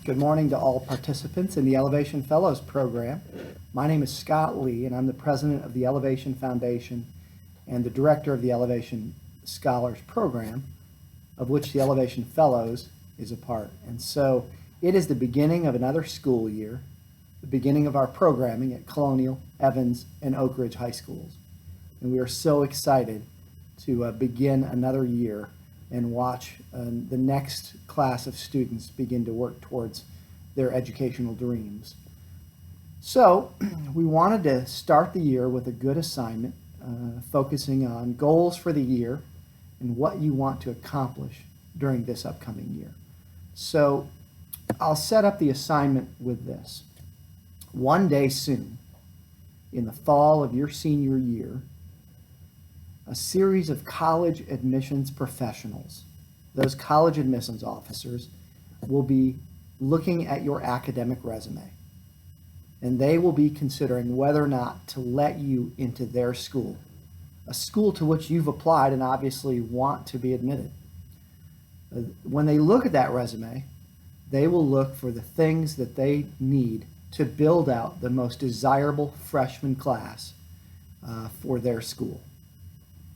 Good morning to all participants in the Elevation Fellows program. My name is Scott Lee, and I'm the president of the Elevation Foundation and the director of the Elevation Scholars program, of which the Elevation Fellows is a part. And so it is the beginning of another school year, the beginning of our programming at Colonial, Evans, and Oak Ridge High Schools. And we are so excited to begin another year and watch the next class of students begin to work towards their educational dreams. So we wanted to start the year with a good assignment, focusing on goals for the year and what you want to accomplish during this upcoming year. So I'll set up the assignment with this. One day soon, in the fall of your senior year, a series of college admissions professionals, those college admissions officers, will be looking at your academic resume. And they will be considering whether or not to let you into their school, a school to which you've applied and obviously want to be admitted. When they look at that resume, they will look for the things that they need to build out the most desirable freshman class for their school.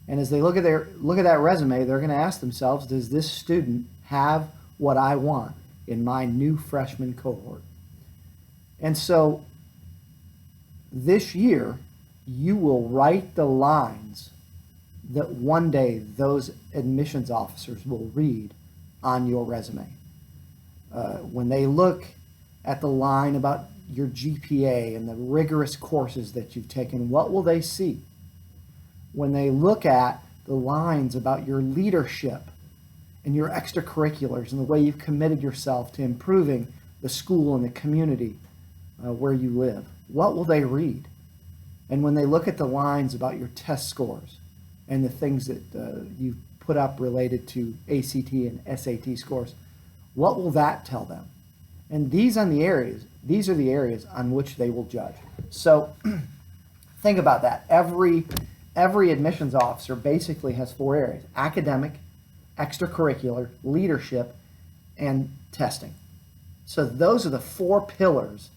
And as they look at that resume, they're going to ask themselves, does this student have what I want in my new freshman cohort? And so this year, you will write the lines that one day those admissions officers will read on your resume. When they look at the line about your GPA and the rigorous courses that you've taken, what will they see? When they look at the lines about your leadership and your extracurriculars and the way you've committed yourself to improving the school and the community where you live, what will they read? And when they look at the lines about your test scores and the things that you've put up related to ACT and SAT scores, what will that tell them? And these are the areas on which they will judge. So think about that. Every admissions officer basically has four areas: academic, extracurricular, leadership, and testing. So those are the four pillars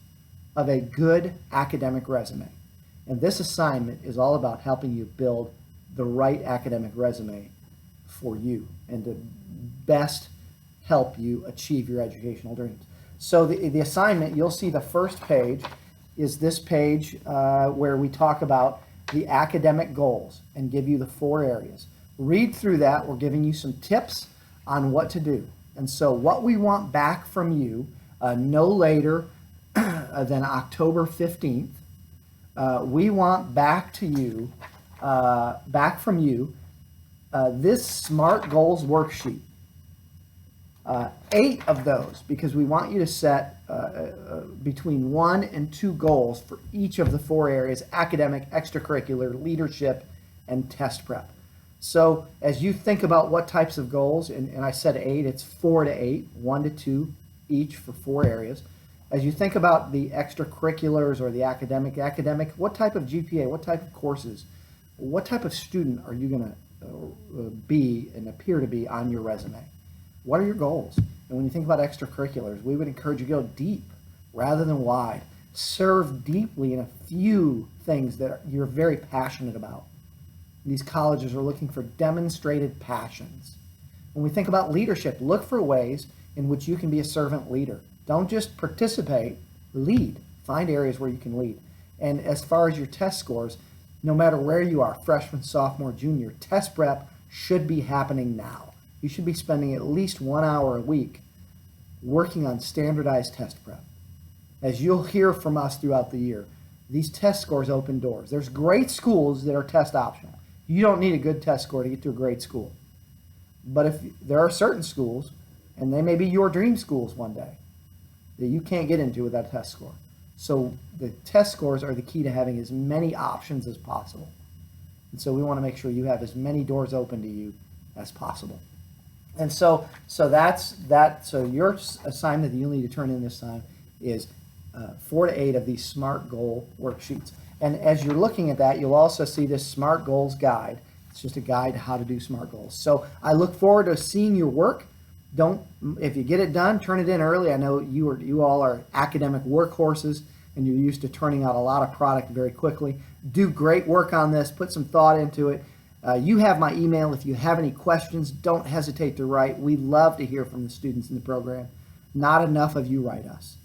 of a good academic resume. And this assignment is all about helping you build the right academic resume for you and to best help you achieve your educational dreams. So the assignment, you'll see the first page is this page where we talk about the academic goals and give you the four areas. Read through that. We're giving you some tips on what to do. And so what we want back from you no later than October 15th, we want back from you this SMART Goals worksheet. 8 of those, because we want you to set between 1 and 2 goals for each of the four areas: academic, extracurricular, leadership, and test prep. So as you think about what types of goals, and I said 8, it's 4 to 8, 1 to 2 each for 4 areas. As you think about the extracurriculars or the academic, what type of GPA, what type of courses, what type of student are you going to be and appear to be on your resume? What are your goals? And when you think about extracurriculars, we would encourage you to go deep rather than wide. Serve deeply in a few things that you're very passionate about. These colleges are looking for demonstrated passions. When we think about leadership, look for ways in which you can be a servant leader. Don't just participate, lead. Find areas where you can lead. And as far as your test scores, no matter where you are, freshman, sophomore, junior, test prep should be happening now. You should be spending at least 1 hour a week working on standardized test prep. As you'll hear from us throughout the year, these test scores open doors. There's great schools that are test optional. You don't need a good test score to get to a great school. But if there are certain schools, and they may be your dream schools one day, that you can't get into without a test score. So the test scores are the key to having as many options as possible. And so we want to make sure you have as many doors open to you as possible. And so that's that. So your assignment that you'll need to turn in this time is 4 to 8 of these SMART Goal worksheets. And as you're looking at that, you'll also see this SMART Goals guide. It's just a guide to how to do SMART goals. So I look forward to seeing your work if you get it done, turn it in early. I know you all are academic workhorses and you're used to turning out a lot of product very quickly. Do great work on this. Put some thought into it. You have my email. If you have any questions, don't hesitate to write. We love to hear from the students in the program. Not enough of you write us.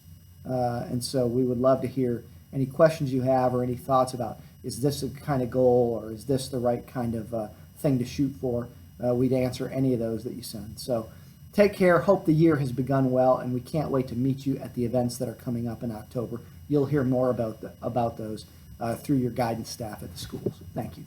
And so we would love to hear any questions you have or any thoughts about, is this the kind of goal or is this the right kind of thing to shoot for? We'd answer any of those that you send. So take care. Hope the year has begun well, and we can't wait to meet you at the events that are coming up in October. You'll hear more about those through your guidance staff at the schools. Thank you.